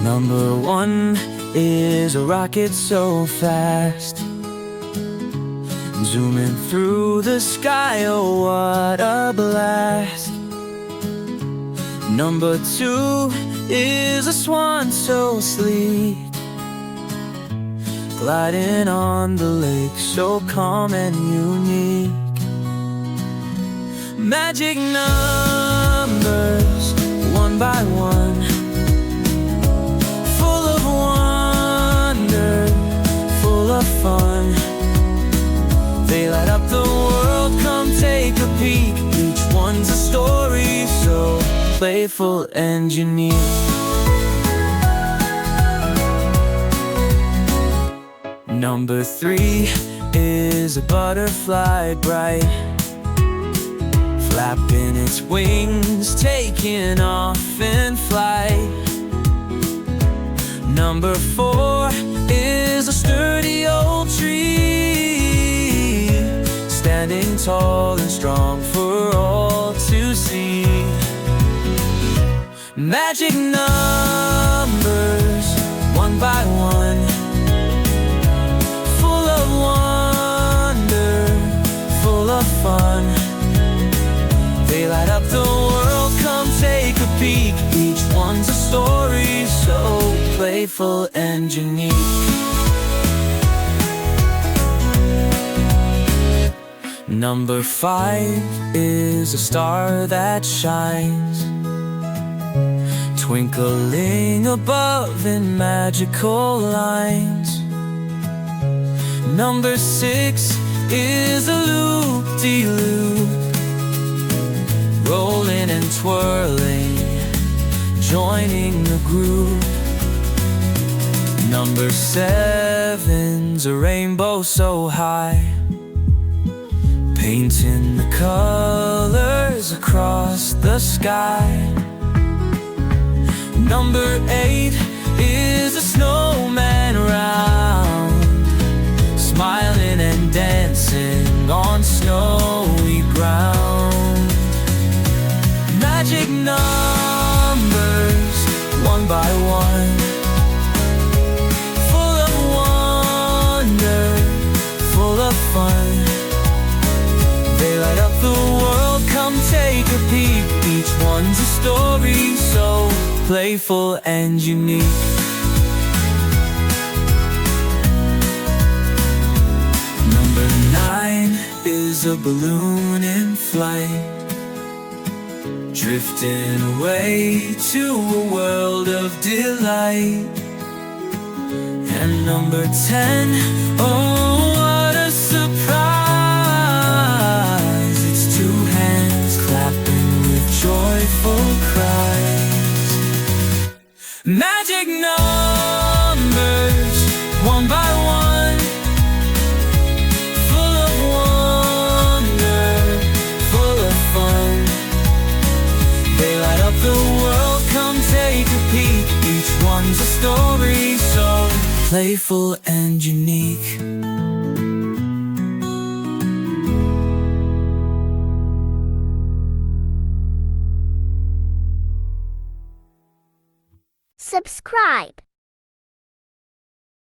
Number one is a rocket so fast, zooming through the sky, oh what a blast. Number two is a swan so sleek, gliding on the lake, so calm and unique. Magic numbers, one by one, full of wonder, full of fun. They light up the world, come take a peek. Each one's a story so playful and unique. Number three is a butterfly bright, flapping its wings, taking off in flight. Number four is a sturdy old tree, standing tall and strong for all to see. Magic numbers, one by one, full of wonder, full of fun. They light up the world, come take a peek. Each one's a story so playful and unique. Number five is a star that shines, twinkling above in magical lines. Number six is a loop-de-loop, rolling and twirling, joining the groove. Number seven's a rainbow so high, painting the colors across the sky. Number eight is a snowman round, smiling and dancing on snowy ground. Magic numbers, one by one, full of wonder, full of fun. They light up the world, come take a peek. Each one's a story so playful and unique. Number nine is a balloon in flight, drifting away to a world of delight. And number 10, oh what a surprise, it's two hands clapping with joyful cries. Magic numbers, one by one, full of wonder, full of fun. They light up the world, come take a peek. Each one's a story so playful and unique.